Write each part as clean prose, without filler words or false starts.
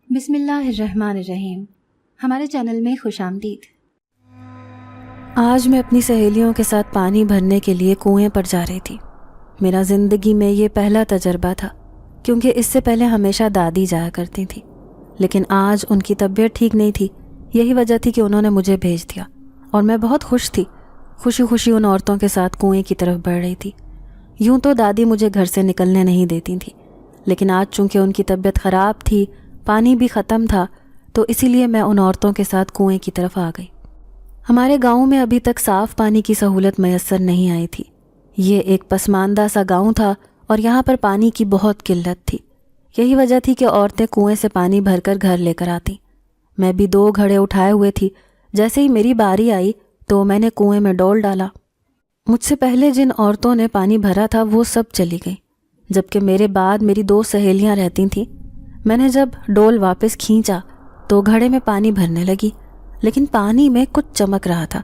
بسم اللہ الرحمن الرحیم۔ ہمارے چینل میں خوش آمدید۔ آج میں اپنی سہیلیوں کے ساتھ پانی بھرنے کے لیے کنویں پر جا رہی تھی۔ میرا زندگی میں یہ پہلا تجربہ تھا، کیونکہ اس سے پہلے ہمیشہ دادی جایا کرتی تھی، لیکن آج ان کی طبیعت ٹھیک نہیں تھی۔ یہی وجہ تھی کہ انہوں نے مجھے بھیج دیا، اور میں بہت خوش تھی۔ خوشی خوشی ان عورتوں کے ساتھ کنویں کی طرف بڑھ رہی تھی۔ یوں تو دادی مجھے گھر سے نکلنے نہیں دیتی تھی، لیکن آج چونکہ ان کی طبیعت خراب تھی، پانی بھی ختم تھا، تو اسی لیے میں ان عورتوں کے ساتھ کنویں کی طرف آ گئی۔ ہمارے گاؤں میں ابھی تک صاف پانی کی سہولت میسر نہیں آئی تھی۔ یہ ایک پسماندہ سا گاؤں تھا اور یہاں پر پانی کی بہت قلت تھی۔ یہی وجہ تھی کہ عورتیں کنویں سے پانی بھر کر گھر لے کر آتیں۔ میں بھی 2 گھڑے اٹھائے ہوئے تھی۔ جیسے ہی میری باری آئی تو میں نے کنویں میں ڈول ڈالا۔ مجھ سے پہلے جن عورتوں نے پانی بھرا تھا وہ سب چلی گئیں، جبکہ میرے بعد میری 2 سہیلیاں رہتی تھیں۔ میں نے جب ڈول واپس کھینچا تو گھڑے میں پانی بھرنے لگی، لیکن پانی میں کچھ چمک رہا تھا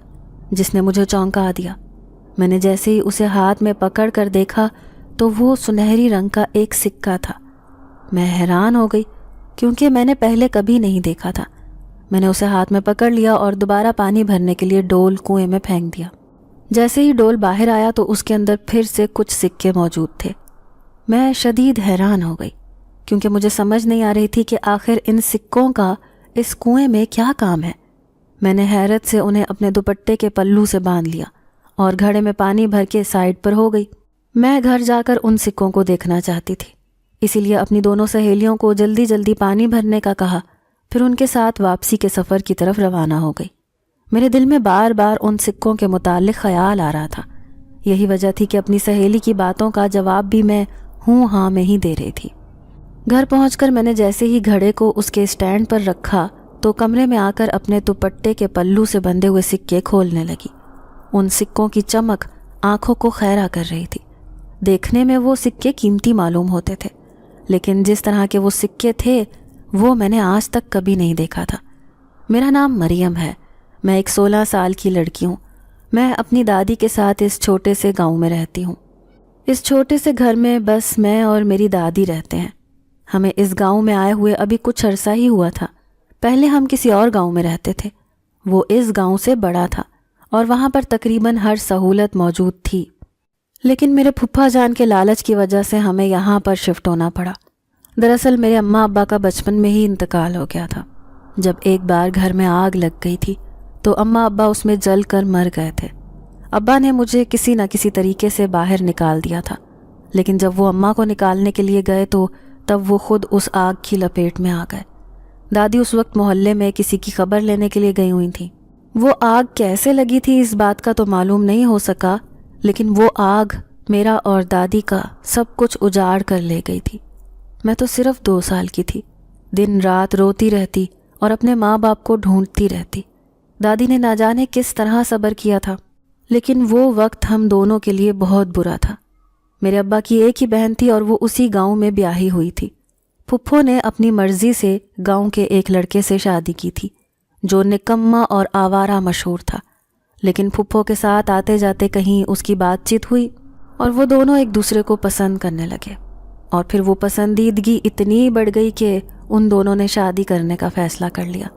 جس نے مجھے چونکا دیا۔ میں نے جیسے ہی اسے ہاتھ میں پکڑ کر دیکھا تو وہ سنہری رنگ کا ایک سکہ تھا۔ میں حیران ہو گئی، کیونکہ میں نے پہلے کبھی نہیں دیکھا تھا۔ میں نے اسے ہاتھ میں پکڑ لیا اور دوبارہ پانی بھرنے کے لیے ڈول کنویں میں پھینک دیا۔ جیسے ہی ڈول باہر آیا تو اس کے اندر پھر سے کچھ سکے موجود تھے۔ میں شدید حیران ہو گئی، کیونکہ مجھے سمجھ نہیں آ رہی تھی کہ آخر ان سکوں کا اس کنویں میں کیا کام ہے۔ میں نے حیرت سے انہیں اپنے دوپٹے کے پلو سے باندھ لیا اور گھڑے میں پانی بھر کے سائڈ پر ہو گئی۔ میں گھر جا کر ان سکوں کو دیکھنا چاہتی تھی، اسی لیے اپنی دونوں سہیلیوں کو جلدی جلدی پانی بھرنے کا کہا، پھر ان کے ساتھ واپسی کے سفر کی طرف روانہ ہو گئی۔ میرے دل میں بار بار ان سکوں کے متعلق خیال آ رہا تھا۔ یہی وجہ تھی کہ اپنی سہیلی کی باتوں کا جواب بھی میں ہوں ہاں میں ہی دے رہی تھی۔ گھر پہنچ کر میں نے جیسے ہی گھڑے کو اس کے اسٹینڈ پر رکھا تو کمرے میں آ کر اپنے دوپٹے کے پلو سے بندھے ہوئے سکے کھولنے لگی۔ ان سکوں کی چمک آنکھوں کو خیرہ کر رہی تھی۔ دیکھنے میں وہ سکے قیمتی معلوم ہوتے تھے، لیکن جس طرح کے وہ سکے تھے وہ میں نے آج تک کبھی نہیں دیکھا تھا۔ میرا نام مریم ہے، میں ایک 16 سال کی لڑکی ہوں۔ میں اپنی دادی کے ساتھ اس چھوٹے سے گاؤں میں رہتی ہوں۔ اس چھوٹے سے گھر میں بس میں اور میری دادی رہتے ہیں۔ ہمیں اس گاؤں میں آئے ہوئے ابھی کچھ عرصہ ہی ہوا تھا۔ پہلے ہم کسی اور گاؤں میں رہتے تھے، وہ اس گاؤں سے بڑا تھا اور وہاں پر تقریباً ہر سہولت موجود تھی، لیکن میرے پھپھا جان کے لالچ کی وجہ سے ہمیں یہاں پر شفٹ ہونا پڑا۔ دراصل میرے اماں ابا کا بچپن میں ہی انتقال ہو گیا تھا۔ جب ایک بار گھر میں آگ لگ گئی تھی تو اماں ابا اس میں جل کر مر گئے تھے۔ ابا نے مجھے کسی نہ کسی طریقے سے باہر نکال دیا تھا، لیکن جب وہ اماں کو نکالنے کے لیے گئے تو تب وہ خود اس آگ کی لپیٹ میں آ گئے۔ دادی اس وقت محلے میں کسی کی خبر لینے کے لیے گئی ہوئی تھیں۔ وہ آگ کیسے لگی تھی اس بات کا تو معلوم نہیں ہو سکا، لیکن وہ آگ میرا اور دادی کا سب کچھ اجاڑ کر لے گئی تھی۔ میں تو صرف 2 سال کی تھی۔ دن رات روتی رہتی اور اپنے ماں باپ کو ڈھونڈتی رہتی۔ دادی نے نہ جانے کس طرح صبر کیا تھا، لیکن وہ وقت ہم دونوں کے لیے بہت برا تھا۔ میرے ابا کی ایک ہی بہن تھی اور وہ اسی گاؤں میں بیاہی ہوئی تھی۔ پھپھو نے اپنی مرضی سے گاؤں کے ایک لڑکے سے شادی کی تھی جو نکما اور آوارہ مشہور تھا، لیکن پھپھو کے ساتھ آتے جاتے کہیں اس کی بات چیت ہوئی اور وہ دونوں ایک دوسرے کو پسند کرنے لگے، اور پھر وہ پسندیدگی اتنی بڑھ گئی کہ ان دونوں نے شادی کرنے کا فیصلہ کر لیا۔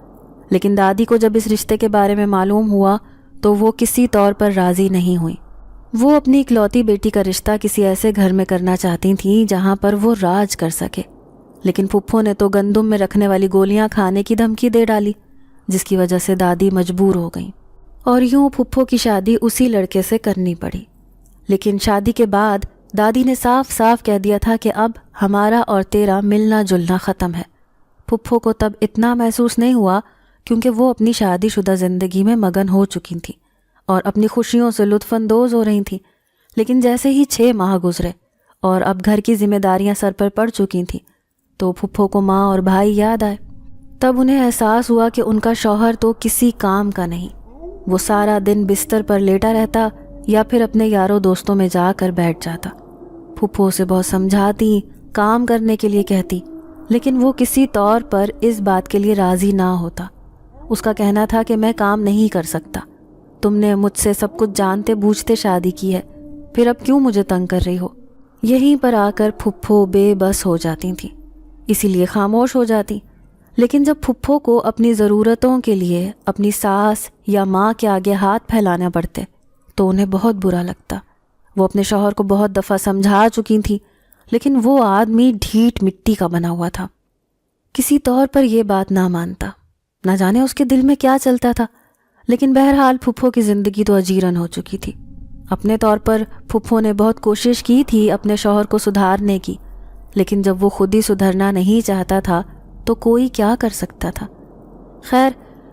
لیکن دادی کو جب اس رشتے کے بارے میں معلوم ہوا تو وہ کسی طور پر راضی نہیں ہوئی۔ وہ اپنی اکلوتی بیٹی کا رشتہ کسی ایسے گھر میں کرنا چاہتی تھیں جہاں پر وہ راج کر سکے، لیکن پھپھو نے تو گندم میں رکھنے والی گولیاں کھانے کی دھمکی دے ڈالی، جس کی وجہ سے دادی مجبور ہو گئیں، اور یوں پھپھو کی شادی اسی لڑکے سے کرنی پڑی۔ لیکن شادی کے بعد دادی نے صاف صاف کہہ دیا تھا کہ اب ہمارا اور تیرا ملنا جلنا ختم ہے۔ پھپھو کو تب اتنا محسوس نہیں ہوا، کیونکہ وہ اپنی شادی شدہ زندگی میں مگن ہو چکی تھیں اور اپنی خوشیوں سے لطف اندوز ہو رہی تھیں۔ لیکن جیسے ہی 6 ماہ گزرے اور اب گھر کی ذمہ داریاں سر پر پڑ چکی تھیں تو پھپھو کو ماں اور بھائی یاد آئے۔ تب انہیں احساس ہوا کہ ان کا شوہر تو کسی کام کا نہیں۔ وہ سارا دن بستر پر لیٹا رہتا یا پھر اپنے یاروں دوستوں میں جا کر بیٹھ جاتا۔ پھپھو سے بہت سمجھاتی، کام کرنے کے لیے کہتی، لیکن وہ کسی طور پر اس بات کے لیے راضی نہ ہوتا۔ اس کا کہنا تھا کہ میں کام نہیں کر سکتا، تم نے مجھ سے سب کچھ جانتے بوجھتے شادی کی ہے، پھر اب کیوں مجھے تنگ کر رہی ہو؟ یہیں پر آ کر پھپھو بے بس ہو جاتی تھیں، اسی لیے خاموش ہو جاتی۔ لیکن جب پھپھو کو اپنی ضرورتوں کے لیے اپنی ساس یا ماں کے آگے ہاتھ پھیلانے پڑتے تو انہیں بہت برا لگتا۔ وہ اپنے شوہر کو بہت دفعہ سمجھا چکی تھیں، لیکن وہ آدمی ڈھیٹ مٹی کا بنا ہوا تھا، کسی طور پر یہ بات نہ مانتا۔ نہ جانے اس کے دل میں کیا چلتا تھا، لیکن بہرحال پھپھو کی زندگی تو اجیرن ہو چکی تھی۔ اپنے طور پر پھپھو نے بہت کوشش کی تھی اپنے شوہر کو سدھارنے کی، لیکن جب وہ خود ہی سدھرنا نہیں چاہتا تھا تو کوئی کیا کر سکتا تھا۔ خیر،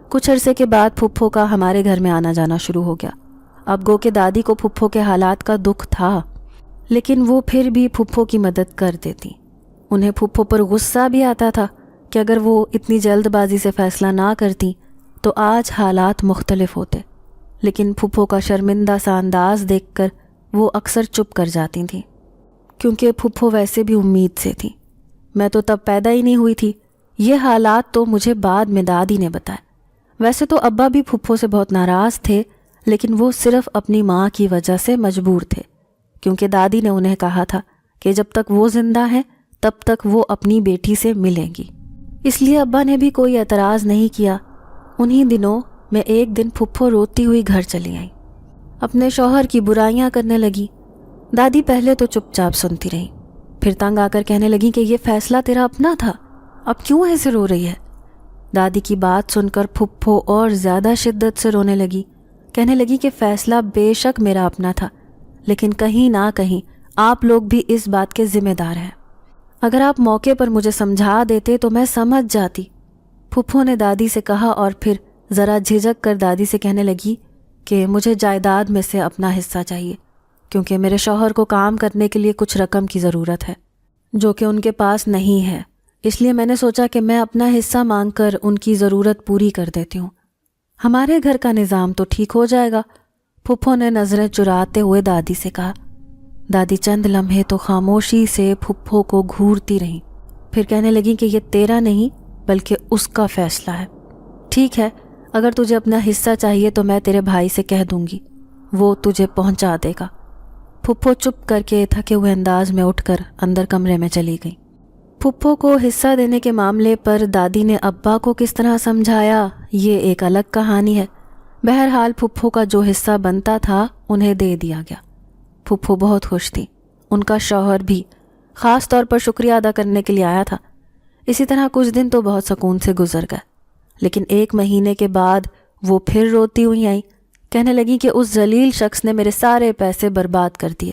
کچھ عرصے کے بعد پھپھو کا ہمارے گھر میں آنا جانا شروع ہو گیا۔ اب گو کہ دادی کو پھپھو کے حالات کا دکھ تھا، لیکن وہ پھر بھی پھپھو کی مدد کر دیتی۔ انہیں پھپھو پر غصہ بھی آتا تھا کہ اگر وہ اتنی جلد بازی سے فیصلہ نہ کرتی تو آج حالات مختلف ہوتے، لیکن پھپھو کا شرمندہ سا انداز دیکھ کر وہ اکثر چپ کر جاتی تھیں، کیونکہ پھپھو ویسے بھی امید سے تھی۔ میں تو تب پیدا ہی نہیں ہوئی تھی، یہ حالات تو مجھے بعد میں دادی نے بتائے۔ ویسے تو ابا بھی پھپھو سے بہت ناراض تھے، لیکن وہ صرف اپنی ماں کی وجہ سے مجبور تھے، کیونکہ دادی نے انہیں کہا تھا کہ جب تک وہ زندہ ہیں تب تک وہ اپنی بیٹی سے ملیں گی، اس لیے ابا نے بھی کوئی اعتراض نہیں کیا۔ انہی دنوں میں ایک دن پھپھو روتی ہوئی گھر چلی آئی، اپنے شوہر کی برائیاں کرنے لگی۔ دادی پہلے تو چپ چاپ سنتی رہی، پھر تنگ آ کر کہنے لگی کہ یہ فیصلہ تیرا اپنا تھا، اب کیوں ایسے رو رہی ہے؟ دادی کی بات سن کر پھپھو اور زیادہ شدت سے رونے لگی، کہنے لگی کہ فیصلہ بے شک میرا اپنا تھا، لیکن کہیں نہ کہیں آپ لوگ بھی اس بات کے ذمہ دار ہیں۔ اگر آپ موقع پر مجھے سمجھا دیتے تو میں سمجھ جاتی، پھپھو نے دادی سے کہا، اور پھر ذرا جھجک کر دادی سے کہنے لگی کہ مجھے جائیداد میں سے اپنا حصہ چاہیے، کیونکہ میرے شوہر کو کام کرنے کے لیے کچھ رقم کی ضرورت ہے جو کہ ان کے پاس نہیں ہے، اس لیے میں نے سوچا کہ میں اپنا حصہ مانگ کر ان کی ضرورت پوری کر دیتی ہوں، ہمارے گھر کا نظام تو ٹھیک ہو جائے گا۔ پھپھو نے نظریں چراتے ہوئے دادی سے کہا۔ دادی چند لمحے تو خاموشی سے پھپھو کو گھورتی رہیں، پھر کہنے لگی کہ یہ تیرا نہیں بلکہ اس کا فیصلہ ہے۔ ٹھیک ہے، اگر تجھے اپنا حصہ چاہیے تو میں تیرے بھائی سے کہہ دوں گی، وہ تجھے پہنچا دے گا۔ پھپھو چپ کر کے تھکے ہوئے انداز میں اٹھ کر اندر کمرے میں چلی گئی۔ پھپھو کو حصہ دینے کے معاملے پر دادی نے ابا کو کس طرح سمجھایا، یہ ایک الگ کہانی ہے۔ بہرحال پھپھو کا جو حصہ بنتا تھا انہیں دے دیا گیا۔ پھپھو بہت خوش تھی، ان کا شوہر بھی، خاص طور پر شکریہ ادا کرنے کے لیے آیا تھا۔ اسی طرح کچھ دن تو بہت سکون سے گزر گئے، لیکن 1 مہینے کے بعد وہ پھر روتی ہوئی آئیں، کہنے لگی کہ اس ذلیل شخص نے میرے سارے پیسے برباد کر دیے،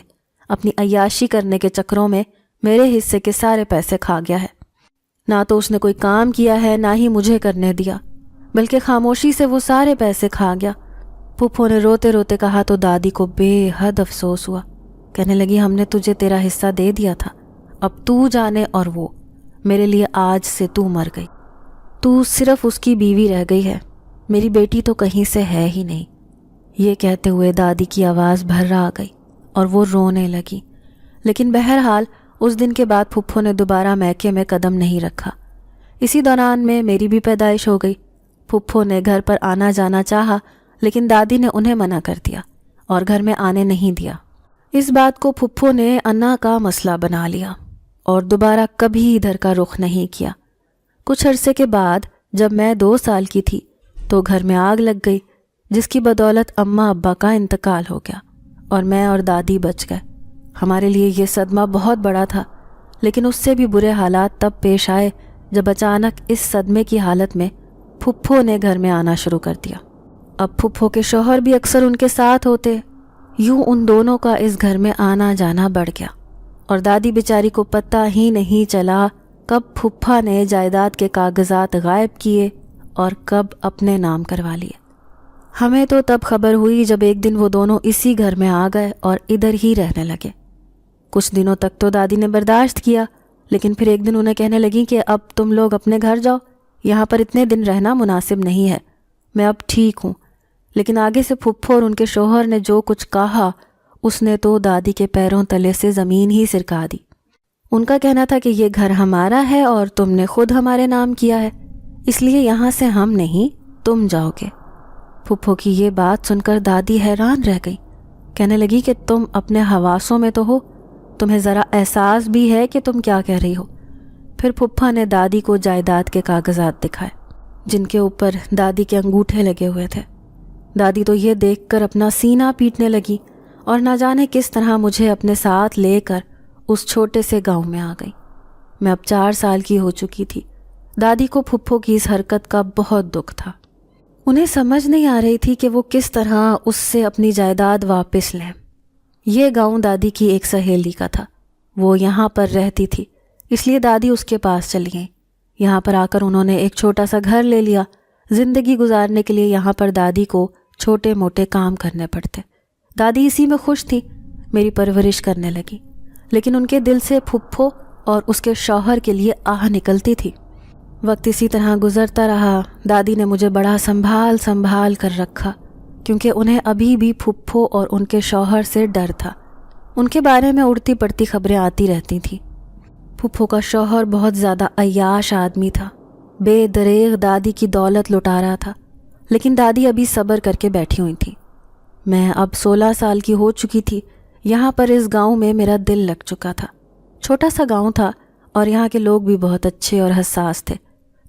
اپنی عیاشی کرنے کے چکروں میں میرے حصے کے سارے پیسے کھا گیا ہے۔ نہ تو اس نے کوئی کام کیا ہے، نہ ہی مجھے کرنے دیا، بلکہ خاموشی سے وہ سارے پیسے کھا گیا۔ پھپھو نے روتے روتے کہا تو دادی کو بے حد افسوس ہوا، کہنے لگی ہم نے تجھے تیرا حصہ دے دیا تھا، اب تو جانے اور وہ، میرے لیے آج سے تو مر گئی، تو صرف اس کی بیوی رہ گئی ہے، میری بیٹی تو کہیں سے ہے ہی نہیں۔ یہ کہتے ہوئے دادی کی آواز بھرا آ گئی اور وہ رونے لگی، لیکن بہرحال اس دن کے بعد پھپھو نے دوبارہ میکے میں قدم نہیں رکھا۔ اسی دوران میں میری بھی پیدائش ہو گئی۔ پھپھو نے گھر پر آنا جانا چاہا، لیکن دادی نے انہیں منع کر دیا اور گھر میں آنے نہیں دیا۔ اس بات کو پھپھو نے انا کا مسئلہ بنا لیا اور دوبارہ کبھی ادھر کا رخ نہیں کیا۔ کچھ عرصے کے بعد جب میں 2 سال کی تھی تو گھر میں آگ لگ گئی، جس کی بدولت اماں ابا کا انتقال ہو گیا اور میں اور دادی بچ گئے۔ ہمارے لیے یہ صدمہ بہت بڑا تھا، لیکن اس سے بھی برے حالات تب پیش آئے جب اچانک اس صدمے کی حالت میں پھپھو نے گھر میں آنا شروع کر دیا۔ اب پھپھو کے شوہر بھی اکثر ان کے ساتھ ہوتے، یوں ان دونوں کا اس گھر میں آنا جانا بڑھ گیا، اور دادی بیچاری کو پتہ ہی نہیں چلا کب پھپھا نے جائیداد کے کاغذات غائب کیے اور کب اپنے نام کروا لیے۔ ہمیں تو تب خبر ہوئی جب ایک دن وہ دونوں اسی گھر میں آ گئے اور ادھر ہی رہنے لگے۔ کچھ دنوں تک تو دادی نے برداشت کیا، لیکن پھر ایک دن انہیں کہنے لگی کہ اب تم لوگ اپنے گھر جاؤ، یہاں پر اتنے دن رہنا مناسب نہیں ہے، میں اب ٹھیک ہوں۔ لیکن آگے سے پھپھو اور ان کے شوہر نے جو کچھ کہا اس نے تو دادی کے پیروں تلے سے زمین ہی سرکا دی۔ ان کا کہنا تھا کہ یہ گھر ہمارا ہے اور تم نے خود ہمارے نام کیا ہے، اس لیے یہاں سے ہم نہیں تم جاؤ گے۔ پھپھو کی یہ بات سن کر دادی حیران رہ گئی، کہنے لگی کہ تم اپنے حواسوں میں تو ہو، تمہیں ذرا احساس بھی ہے کہ تم کیا کہہ رہی ہو؟ پھر پھپھا نے دادی کو جائیداد کے کاغذات دکھائے جن کے اوپر دادی کے انگوٹھے لگے ہوئے تھے۔ دادی تو یہ دیکھ کر اپنا سینہ پیٹنے لگی اور نہ جانے کس طرح مجھے اپنے ساتھ لے کر اس چھوٹے سے گاؤں میں آ گئی۔ میں اب 4 سال کی ہو چکی تھی۔ دادی کو پھپھو کی اس حرکت کا بہت دکھ تھا۔ انہیں سمجھ نہیں آ رہی تھی کہ وہ کس طرح اس سے اپنی جائیداد واپس لیں۔ یہ گاؤں دادی کی ایک سہیلی کا تھا، وہ یہاں پر رہتی تھی، اس لیے دادی اس کے پاس چلی گئیں۔ یہاں پر آ کر انہوں نے ایک چھوٹا سا گھر لے لیا۔ زندگی گزارنے کے لیے یہاں پر دادی کو چھوٹے موٹے کام کرنے پڑتے۔ دادی اسی میں خوش تھی، میری پرورش کرنے لگی، لیکن ان کے دل سے پھپھو اور اس کے شوہر کے لیے آہ نکلتی تھی۔ وقت اسی طرح گزرتا رہا۔ دادی نے مجھے بڑا سنبھال کر رکھا، کیونکہ انہیں ابھی بھی پھپھو اور ان کے شوہر سے ڈر تھا۔ ان کے بارے میں اڑتی پڑتی خبریں آتی رہتی تھیں۔ پھپھو کا شوہر بہت زیادہ عیاش آدمی تھا، بے دریغ دادی کی دولت لٹا رہا تھا، لیکن دادی ابھی صبر کر کے بیٹھی ہوئی تھی۔ میں اب 16 سال کی ہو چکی تھی۔ یہاں پر اس گاؤں میں میرا دل لگ چکا تھا۔ چھوٹا سا گاؤں تھا اور یہاں کے لوگ بھی بہت اچھے اور حساس تھے۔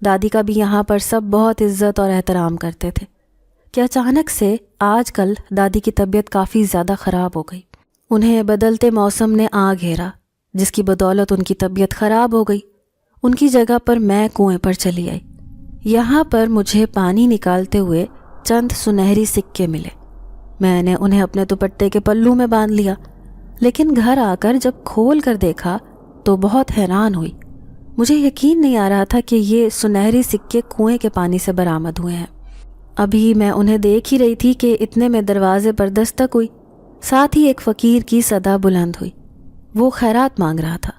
دادی کا بھی یہاں پر سب بہت عزت اور احترام کرتے تھے کہ اچانک سے آج کل دادی کی طبیعت کافی زیادہ خراب ہو گئی۔ انہیں بدلتے موسم نے آ گھیرا، جس کی بدولت ان کی طبیعت خراب ہو گئی۔ ان کی جگہ پر میں کنویں پر چلی آئی۔ یہاں پر مجھے پانی نکالتے ہوئے چند سنہری سکے ملے۔ میں نے انہیں اپنے دوپٹے کے پلو میں باندھ لیا، لیکن گھر آ کر جب کھول کر دیکھا تو بہت حیران ہوئی۔ مجھے یقین نہیں آ رہا تھا کہ یہ سنہری سکے کنویں کے پانی سے برآمد ہوئے ہیں۔ ابھی میں انہیں دیکھ ہی رہی تھی کہ اتنے میں دروازے پر دستک ہوئی، ساتھ ہی ایک فقیر کی صدا بلند ہوئی۔ وہ خیرات مانگ رہا تھا۔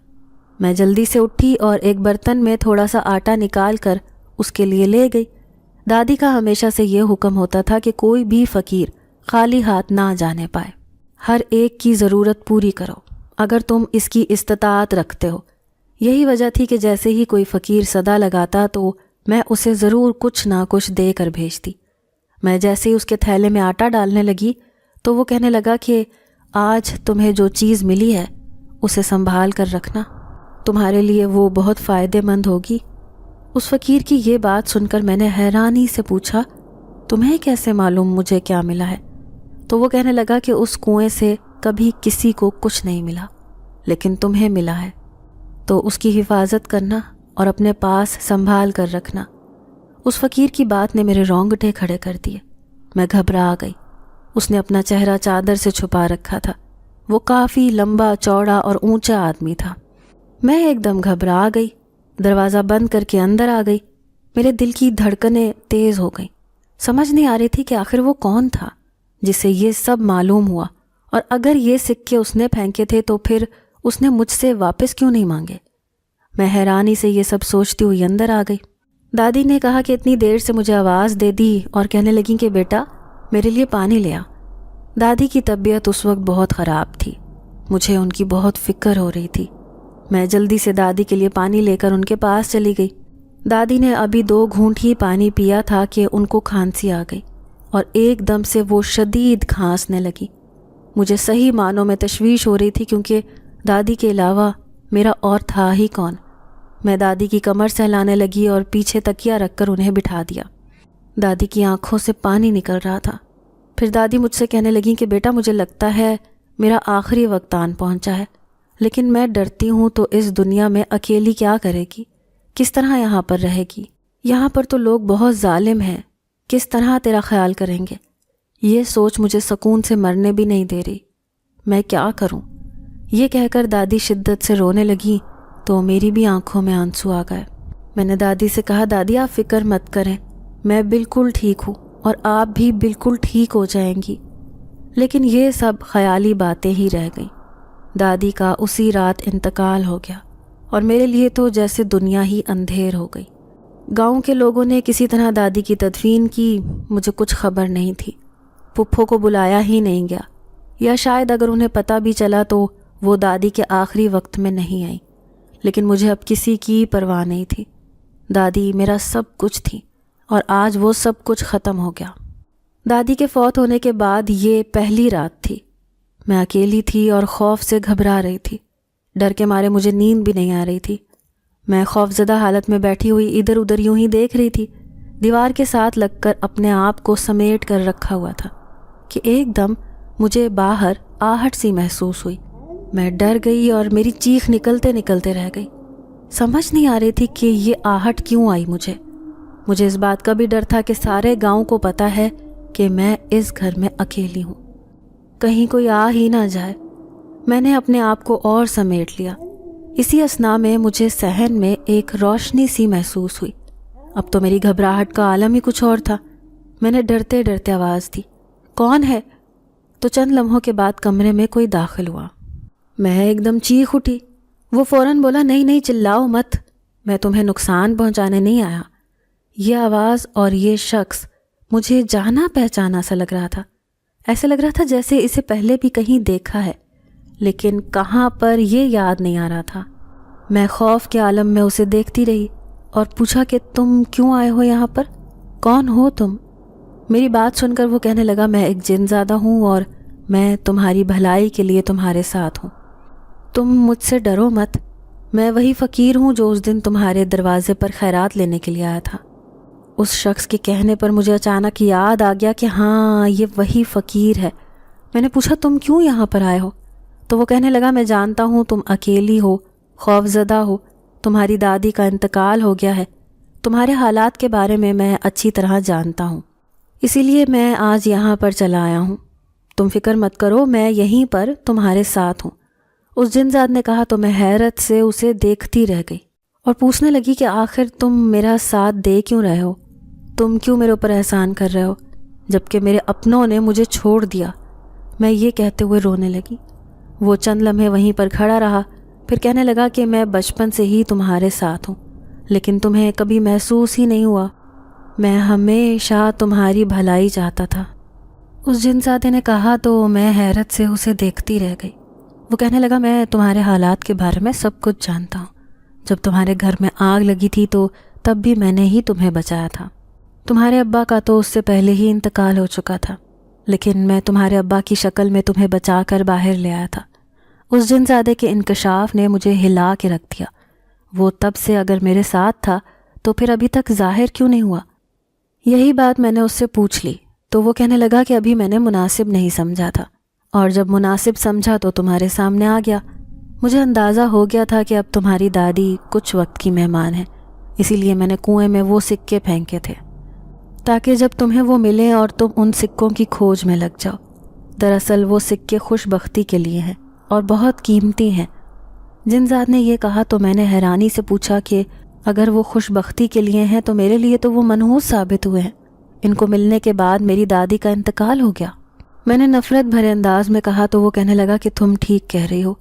میں جلدی سے اٹھی اور ایک برتن میں تھوڑا سا آٹا نکال کر اس کے لیے لے گئی۔ دادی کا ہمیشہ سے یہ حکم ہوتا تھا کہ کوئی بھی فقیر خالی ہاتھ نہ جانے پائے، ہر ایک کی ضرورت پوری کرو اگر تم اس کی استطاعت رکھتے ہو۔ یہی وجہ تھی کہ جیسے ہی کوئی فقیر صدا لگاتا تو میں اسے ضرور کچھ نہ کچھ دے کر بھیجتی۔ میں جیسے ہی اس کے تھیلے میں آٹا ڈالنے لگی تو وہ کہنے لگا کہ آج تمہیں جو چیز ملی ہے اسے سنبھال کر رکھنا، تمہارے لیے وہ بہت فائدے مند ہوگی۔ اس فقیر کی یہ بات سن کر میں نے حیرانی سے پوچھا، تمہیں کیسے معلوم مجھے کیا ملا ہے؟ تو وہ کہنے لگا کہ اس کنویں سے کبھی کسی کو کچھ نہیں ملا، لیکن تمہیں ملا ہے، تو اس کی حفاظت کرنا اور اپنے پاس سنبھال کر رکھنا۔ اس فقیر کی بات نے میرے رونگٹے کھڑے کر دیے۔ میں گھبرا گئی۔ اس نے اپنا چہرہ چادر سے چھپا رکھا تھا۔ وہ کافی لمبا چوڑا اور اونچا آدمی تھا۔ میں ایک دم گھبرا گئی، دروازہ بند کر کے اندر آ گئی۔ میرے دل کی دھڑکنیں تیز ہو گئیں۔ سمجھ نہیں آ رہی تھی کہ آخر وہ کون تھا جسے یہ سب معلوم ہوا، اور اگر یہ سکے اس نے پھینکے تھے تو پھر اس نے مجھ سے واپس کیوں نہیں مانگے؟ میں حیرانی سے یہ سب سوچتی ہوئی اندر آ گئی۔ دادی نے کہا کہ اتنی دیر سے مجھے آواز دے دی اور کہنے لگیں کہ بیٹا میرے لیے پانی لے آ۔ دادی کی طبیعت اس وقت بہت خراب تھی، مجھے ان کی بہت فکر ہو رہی تھی۔ میں جلدی سے دادی کے لیے پانی لے کر ان کے پاس چلی گئی۔ دادی نے ابھی 2 گھونٹ ہی پانی پیا تھا کہ ان کو کھانسی آ گئی اور ایک دم سے وہ شدید کھانسنے لگی۔ مجھے صحیح معنوں میں تشویش ہو رہی تھی، کیونکہ دادی کے علاوہ میرا اور تھا ہی کون۔ میں دادی کی کمر سہلانے لگی اور پیچھے تکیہ رکھ کر انہیں بٹھا دیا۔ دادی کی آنکھوں سے پانی نکل رہا تھا۔ پھر دادی مجھ سے کہنے لگیں کہ بیٹا مجھے لگتا ہے میرا آخری وقت آن پہنچا ہے، لیکن میں ڈرتی ہوں تو اس دنیا میں اکیلی کیا کرے گی، کس طرح یہاں پر رہے گی؟ یہاں پر تو لوگ بہت ظالم ہیں، کس طرح تیرا خیال کریں گے؟ یہ سوچ مجھے سکون سے مرنے بھی نہیں دے رہی۔ میں کیا کروں؟ یہ کہہ کر دادی شدت سے رونے لگی تو میری بھی آنکھوں میں آنسو آ گئے۔ میں نے دادی سے کہا، دادی آپ فکر مت کریں، میں بالکل ٹھیک ہوں اور آپ بھی بالکل ٹھیک ہو جائیں گی۔ لیکن یہ سب خیالی باتیں ہی رہ گئیں۔ دادی کا اسی رات انتقال ہو گیا اور میرے لیے تو جیسے دنیا ہی اندھیر ہو گئی۔ گاؤں کے لوگوں نے کسی طرح دادی کی تدفین کی، مجھے کچھ خبر نہیں تھی۔ پھپھو کو بلایا ہی نہیں گیا، یا شاید اگر انہیں پتہ بھی چلا تو وہ دادی کے آخری وقت میں نہیں آئی۔ لیکن مجھے اب کسی کی پرواہ نہیں تھی۔ دادی میرا سب کچھ تھی اور آج وہ سب کچھ ختم ہو گیا۔ دادی کے فوت ہونے کے بعد یہ پہلی رات تھی۔ میں اکیلی تھی اور خوف سے گھبرا رہی تھی۔ ڈر کے مارے مجھے نیند بھی نہیں آ رہی تھی۔ میں خوفزدہ حالت میں بیٹھی ہوئی ادھر ادھر یوں ہی دیکھ رہی تھی، دیوار کے ساتھ لگ کر اپنے آپ کو سمیٹ کر رکھا ہوا تھا کہ ایک دم مجھے باہر آہٹ سی محسوس ہوئی۔ میں ڈر گئی اور میری چیخ نکلتے نکلتے رہ گئی۔ سمجھ نہیں آ رہی تھی کہ یہ آہٹ کیوں آئی مجھے اس بات کا بھی ڈر تھا کہ سارے گاؤں کو پتہ ہے کہ میں اس گھر میں اکیلی ہوں، کہیں کوئی آ ہی نہ جائے۔ میں نے اپنے آپ کو اور سمیٹ لیا۔ اسی اثنا میں مجھے صحن میں ایک روشنی سی محسوس ہوئی۔ اب تو میری گھبراہٹ کا عالم ہی کچھ اور تھا۔ میں نے ڈرتے ڈرتے آواز دی، کون ہے؟ تو چند لمحوں کے بعد کمرے میں کوئی داخل ہوا۔ میں ایک دم چیخ اٹھی۔ وہ فوراً بولا، نہیں چلاؤ مت، میں تمہیں نقصان پہنچانے نہیں آیا۔ یہ آواز اور یہ شخص مجھے جانا پہچانا سا لگ رہا تھا۔ ایسے لگ رہا تھا جیسے اسے پہلے بھی کہیں دیکھا ہے، لیکن کہاں پر یہ یاد نہیں آ رہا تھا۔ میں خوف کے عالم میں اسے دیکھتی رہی اور پوچھا کہ تم کیوں آئے ہو یہاں پر؟ کون ہو تم؟ میری بات سن کر وہ کہنے لگا، میں ایک جن زادہ ہوں اور میں تمہاری بھلائی کے لیے تمہارے ساتھ ہوں۔ تم مجھ سے ڈرو مت، میں وہی فقیر ہوں جو اس دن تمہارے دروازے پر خیرات لینے کے لیے آیا تھا۔ اس شخص کے کہنے پر مجھے اچانک یاد آ گیا کہ ہاں، یہ وہی فقیر ہے۔ میں نے پوچھا، تم کیوں یہاں پر آئے ہو؟ تو وہ کہنے لگا، میں جانتا ہوں تم اکیلی ہو، خوف زدہ ہو، تمہاری دادی کا انتقال ہو گیا ہے، تمہارے حالات کے بارے میں اچھی طرح جانتا ہوں، اسی لیے میں آج یہاں پر چلا آیا ہوں۔ تم فکر مت کرو، میں یہیں پر تمہارے ساتھ ہوں۔ اس جنزاد نے کہا تو میں حیرت سے اسے دیکھتی رہ گئی اور پوچھنے لگی کہ آخر تم میرا ساتھ دے کیوں رہے ہو؟ تم کیوں میرے اوپر احسان کر رہے ہو جبکہ میرے اپنوں نے مجھے چھوڑ دیا؟ میں یہ کہتے ہوئے رونے لگی۔ وہ چند لمحے وہیں پر کھڑا رہا، پھر کہنے لگا کہ میں بچپن سے ہی تمہارے ساتھ ہوں، لیکن تمہیں کبھی محسوس ہی نہیں ہوا۔ میں ہمیشہ تمہاری بھلائی چاہتا تھا۔ اس جنزادے نے کہا تو میں حیرت سے اسے دیکھتی رہ گئی۔ وہ کہنے لگا، میں تمہارے حالات کے بارے میں سب کچھ جانتا ہوں۔ جب تمہارے گھر میں آگ لگی تھی تو تب بھی میں نے ہی تمہیں بچایا تھا۔ تمہارے ابا کا تو اس سے پہلے ہی انتقال ہو چکا تھا، لیکن میں تمہارے ابا کی شکل میں تمہیں بچا کر باہر لے آیا تھا۔ اس جنزادے کے انکشاف نے مجھے ہلا کے رکھ دیا۔ وہ تب سے اگر میرے ساتھ تھا تو پھر ابھی تک ظاہر کیوں نہیں ہوا؟ یہی بات میں نے اس سے پوچھ لی تو وہ کہنے لگا کہ ابھی میں نے مناسب نہیں سمجھا تھا، اور جب مناسب سمجھا تو تمہارے سامنے آ گیا۔ مجھے اندازہ ہو گیا تھا کہ اب تمہاری دادی کچھ وقت کی مہمان ہے، اسی لیے میں نے کنویں میں وہ سکے پھینکے تھے تاکہ جب تمہیں وہ ملیں اور تم ان سکوں کی کھوج میں لگ جاؤ۔ دراصل وہ سکے خوش بختی کے لیے ہیں اور بہت قیمتی ہیں۔ جنزاد نے یہ کہا تو میں نے حیرانی سے پوچھا کہ اگر وہ خوش بختی کے لیے ہیں تو میرے لیے تو وہ منحوس ثابت ہوئے ہیں۔ ان کو ملنے کے بعد میری دادی کا انتقال ہو گیا۔ میں نے نفرت بھرے انداز میں کہا تو وہ کہنے لگا کہ تم ٹھیک کہہ رہی ہو،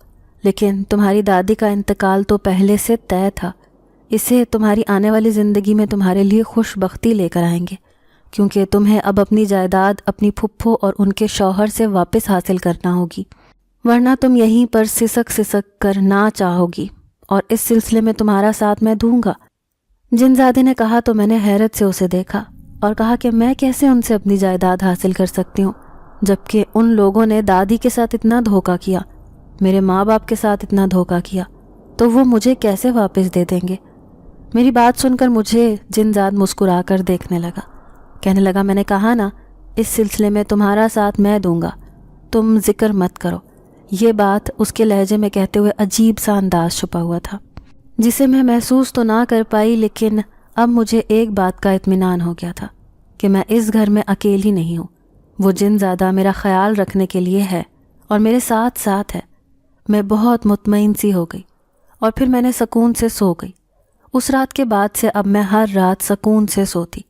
لیکن تمہاری دادی کا انتقال تو پہلے سے طے تھا۔ اسے تمہاری آنے والی زندگی میں تمہارے لیے خوش بختی لے کر آئیں گے، کیونکہ تمہیں اب اپنی جائیداد اپنی پھپھو اور ان کے شوہر سے واپس حاصل کرنا ہوگی، ورنہ تم یہیں پر سسک کر نہ چاہو گی، اور اس سلسلے میں تمہارا ساتھ میں دوں گا۔ جنزادے نے کہا تو میں نے حیرت سے اسے دیکھا اور کہا کہ میں کیسے ان سے اپنی جائیداد حاصل کر سکتی ہوں، جبکہ ان لوگوں نے دادی کے ساتھ اتنا دھوکہ کیا، میرے ماں باپ کے ساتھ اتنا دھوکہ کیا، تو وہ مجھے کیسے واپس دے دیں گے؟ میری بات سن کر مجھے جنزاد مسکرا کر دیکھنے لگا، کہنے لگا، میں نے کہا نا، اس سلسلے میں تمہارا ساتھ میں دوں گا، تم ذکر مت کرو۔ یہ بات اس کے لہجے میں کہتے ہوئے عجیب سا انداز چھپا ہوا تھا جسے میں محسوس تو نہ کر پائی، لیکن اب مجھے ایک بات کا اطمینان ہو گیا تھا کہ میں اس گھر میں اکیلی نہیں ہوں۔ وہ جنزادہ میرا خیال رکھنے کے لیے ہے اور میرے ساتھ ساتھ ہے۔ میں بہت مطمئن سی ہو گئی اور پھر میں نے سکون سے سو گئی۔ اس رات کے بعد سے اب میں ہر رات سکون سے سوتی۔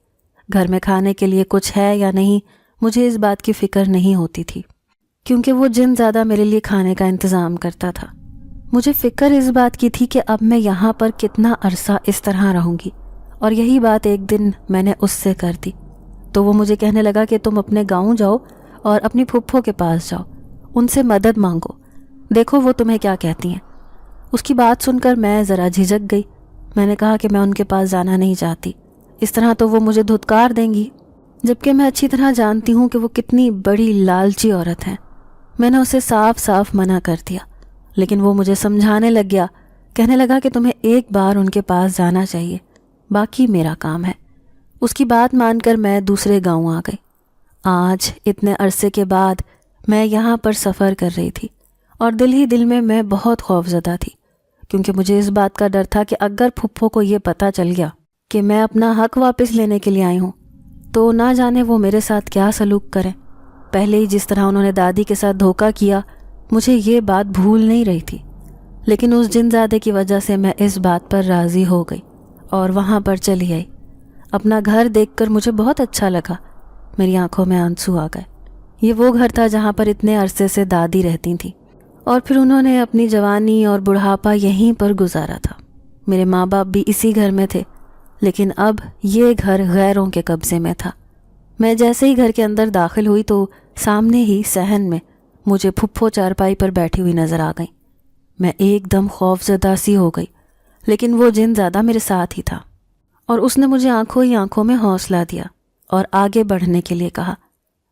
گھر میں کھانے کے لیے کچھ ہے یا نہیں مجھے اس بات کی فکر نہیں ہوتی تھی، کیونکہ وہ جنزادہ میرے لیے کھانے کا انتظام کرتا تھا۔ مجھے فکر اس بات کی تھی کہ اب میں یہاں پر کتنا عرصہ اس طرح رہوں گی، اور یہی بات ایک دن میں نے اس سے کر دی تو وہ مجھے کہنے لگا کہ تم اپنے گاؤں جاؤ اور اپنی پھپھو کے پاس جاؤ، ان سے مدد مانگو، دیکھو وہ تمہیں کیا کہتی ہیں۔ اس کی بات سن کر میں ذرا جھجک گئی۔ میں نے کہا کہ میں ان کے پاس جانا نہیں چاہتی، اس طرح تو وہ مجھے دھتکار دیں گی، جبکہ میں اچھی طرح جانتی ہوں کہ وہ کتنی بڑی لالچی عورت ہے۔ میں نے اسے صاف صاف منع کر دیا، لیکن وہ مجھے سمجھانے لگ گیا کہنے لگا کہ تمہیں ایک بار ان کے پاس جانا چاہیے، باقی میرا کام ہے۔ اس کی بات مان کر میں دوسرے گاؤں آ گئی۔ آج اتنے عرصے کے بعد میں یہاں پر سفر کر رہی تھی اور دل ہی دل میں بہت خوفزدہ تھی، کیونکہ مجھے اس بات کا ڈر تھا کہ اگر پھپھو کو یہ پتہ چل گیا کہ میں اپنا حق واپس لینے کے لیے آئی ہوں تو نہ جانے وہ میرے ساتھ کیا سلوک کریں۔ پہلے ہی جس طرح انہوں نے دادی کے ساتھ دھوکہ کیا، مجھے یہ بات بھول نہیں رہی تھی، لیکن اس جن زادے کی وجہ سے میں اس بات پر راضی ہو گئی اور وہاں پر چلی آئی۔ اپنا گھر دیکھ کر مجھے بہت اچھا لگا، میری آنکھوں میں آنسو آ گئے۔ یہ وہ گھر تھا جہاں پر اتنے عرصے سے دادی رہتی تھیں، اور پھر انہوں نے اپنی جوانی اور بڑھاپا یہیں پر گزارا تھا۔ میرے ماں باپ بھی اسی گھر میں تھے، لیکن اب یہ گھر غیروں کے قبضے میں تھا۔ میں جیسے ہی گھر کے اندر داخل ہوئی تو سامنے ہی صحن میں مجھے پھپھو چارپائی پر بیٹھی ہوئی نظر آ گئی۔ میں ایک دم خوف زدہ سی ہو گئی، لیکن وہ جن زیادہ میرے ساتھ ہی تھا، اور اس نے مجھے آنکھوں ہی آنکھوں میں حوصلہ دیا اور آگے بڑھنے کے لیے کہا۔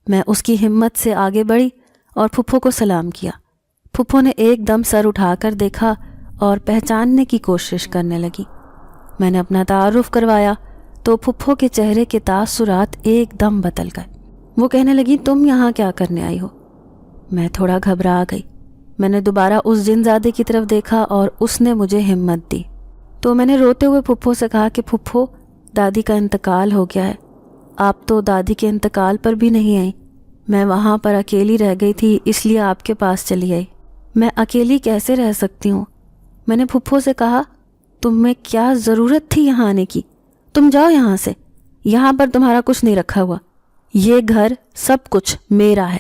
میں اس کی ہمت سے آگے بڑھی اور پھپھو کو سلام کیا۔ پھپھو نے ایک دم سر اٹھا کر دیکھا اور پہچاننے کی کوشش کرنے لگی۔ میں نے اپنا تعارف کروایا تو پھپھو کے چہرے کے تاثرات ایک دم بدل گئے۔ وہ کہنے لگی، تم یہاں کیا کرنے آئی ہو؟ میں تھوڑا گھبرا گئی۔ میں نے دوبارہ اس جن زادے کی طرف دیکھا اور اس نے مجھے ہمت دی، تو میں نے روتے ہوئے پھپھو سے کہا کہ پھپھو، دادی کا انتقال ہو گیا ہے۔ آپ تو دادی کے انتقال پر بھی نہیں آئیں۔ میں وہاں پر اکیلی رہ گئی تھی، اس لیے آپ کے پاس چلی آئی۔ میں اکیلی کیسے رہ سکتی ہوں؟ میں نے پھپھو سے کہا، تمہیں کیا ضرورت تھی یہاں آنے کی؟ تم جاؤ یہاں سے، یہاں پر تمہارا کچھ نہیں رکھا ہوا۔ یہ گھر سب کچھ میرا ہے،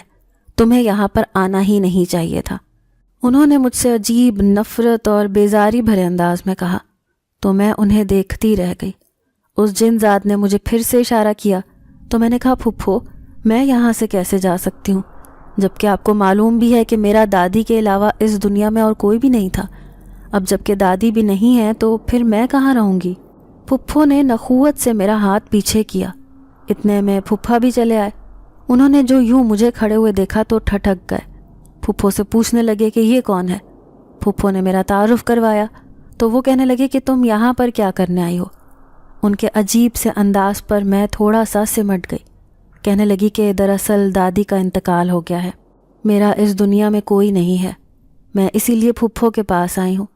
تمہیں یہاں پر آنا ہی نہیں چاہیے تھا۔ انہوں نے مجھ سے عجیب نفرت اور بیزاری بھرے انداز میں کہا، تو میں انہیں دیکھتی رہ گئی۔ اس جن زاد نے مجھے پھر سے اشارہ کیا تو میں نے کہا، پھپھو، میں یہاں سے کیسے جا سکتی ہوں، جبکہ آپ کو معلوم بھی ہے کہ میرا دادی کے علاوہ اس دنیا میں اور کوئی بھی نہیں تھا۔ اب جب کہ دادی بھی نہیں ہے تو پھر میں کہاں رہوں گی؟ پھپھو نے نخوت سے میرا ہاتھ پیچھے کیا۔ اتنے میں پھپھا بھی چلے آئے۔ انہوں نے جو یوں مجھے کھڑے ہوئے دیکھا تو ٹھٹک گئے۔ پھپھو سے پوچھنے لگے کہ یہ کون ہے؟ پھپھو نے میرا تعارف کروایا تو وہ کہنے لگے کہ تم یہاں پر کیا کرنے آئی ہو؟ ان کے عجیب سے انداز پر میں تھوڑا سا سمٹ گئی۔ کہنے لگی کہ دراصل دادی کا انتقال ہو گیا ہے، میرا اس دنیا میں کوئی نہیں ہے، میں اسی لیے پھپھو کے پاس آئی ہوں۔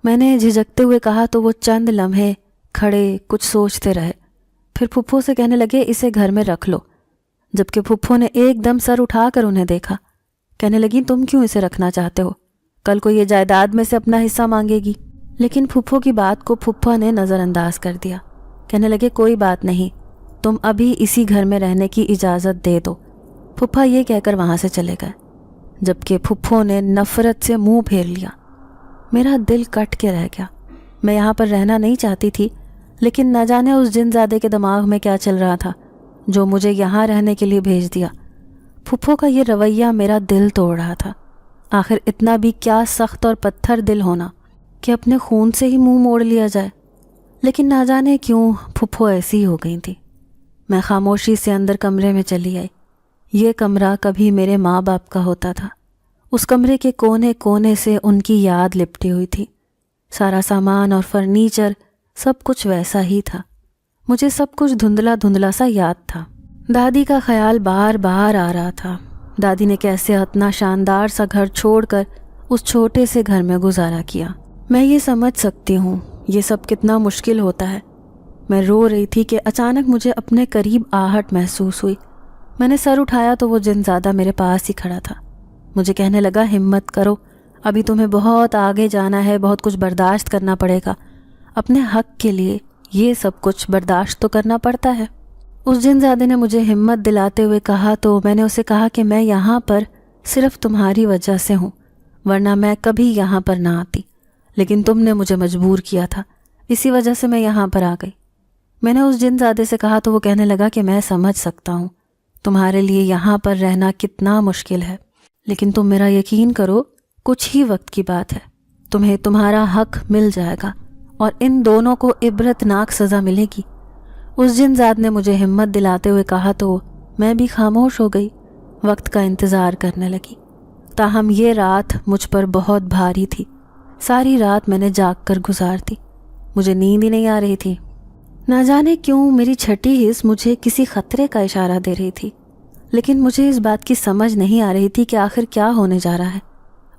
میں نے جھجکتے ہوئے کہا تو وہ چند لمحے کھڑے کچھ سوچتے رہے، پھر پھپھو سے کہنے لگے، اسے گھر میں رکھ لو۔ جبکہ پھپھو نے ایک دم سر اٹھا کر انہیں دیکھا۔ کہنے لگی، تم کیوں اسے رکھنا چاہتے ہو؟ کل کو یہ جائیداد میں سے اپنا حصہ مانگے گی۔ لیکن پھپھو کی بات کو پھپھا نے نظر انداز کر دیا۔ کہنے لگے، کوئی بات نہیں، تم ابھی اسی گھر میں رہنے کی اجازت دے دو۔ پھپھا یہ کہہ کر وہاں سے چلے گئے، جبکہ پھپھو نے نفرت سے منہ پھیر لیا۔ میرا دل کٹ کے رہ گیا۔ میں یہاں پر رہنا نہیں چاہتی تھی، لیکن نہ جانے اس جن زادے کے دماغ میں کیا چل رہا تھا جو مجھے یہاں رہنے کے لیے بھیج دیا۔ پھپھو کا یہ رویہ میرا دل توڑ رہا تھا۔ آخر اتنا بھی کیا سخت اور پتھر دل ہونا کہ اپنے خون سے ہی منہ موڑ لیا جائے۔ لیکن نہ جانے کیوں پھپھو ایسی ہو گئی تھی۔ میں خاموشی سے اندر کمرے میں چلی آئی۔ یہ کمرہ کبھی میرے ماں باپ کا ہوتا تھا۔ اس کمرے کے کونے کونے سے ان کی یاد لپٹی ہوئی تھی۔ سارا سامان اور فرنیچر سب کچھ ویسا ہی تھا۔ مجھے سب کچھ دھندلا دھندلا سا یاد تھا۔ دادی کا خیال بار بار آ رہا تھا۔ دادی نے کیسے اتنا شاندار سا گھر چھوڑ کر اس چھوٹے سے گھر میں گزارا کیا۔ میں یہ سمجھ سکتی ہوں یہ سب کتنا مشکل ہوتا ہے۔ میں رو رہی تھی کہ اچانک مجھے اپنے قریب آہٹ محسوس ہوئی۔ میں نے سر اٹھایا تو وہ جن زادہ میرے پاس ہی کھڑا تھا۔ مجھے کہنے لگا، ہمت کرو، ابھی تمہیں بہت آگے جانا ہے، بہت کچھ برداشت کرنا پڑے گا۔ اپنے حق کے لیے یہ سب کچھ برداشت تو کرنا پڑتا ہے۔ اس جن زادے نے مجھے ہمت دلاتے ہوئے کہا تو میں نے اسے کہا کہ میں یہاں پر صرف تمہاری وجہ سے ہوں، ورنہ میں کبھی یہاں پر نہ آتی، لیکن تم نے مجھے مجبور کیا تھا، اسی وجہ سے میں یہاں پر آ گئی۔ میں نے اس جن زادے سے کہا تو وہ کہنے لگا کہ میں سمجھ سکتا ہوں تمہارے لیے یہاں پر رہنا کتنا مشکل ہے، لیکن تم میرا یقین کرو، کچھ ہی وقت کی بات ہے، تمہیں تمہارا حق مل جائے گا اور ان دونوں کو عبرتناک سزا ملے گی۔ اس جن زاد نے مجھے ہمت دلاتے ہوئے کہا تو میں بھی خاموش ہو گئی، وقت کا انتظار کرنے لگی۔ تاہم یہ رات مجھ پر بہت بھاری تھی۔ ساری رات میں نے جاگ کر گزار دی، مجھے نیند ہی نہیں آ رہی تھی۔ نہ جانے کیوں میری چھٹی حس مجھے کسی خطرے کا اشارہ دے رہی تھی، لیکن مجھے اس بات کی سمجھ نہیں آ رہی تھی کہ آخر کیا ہونے جا رہا ہے۔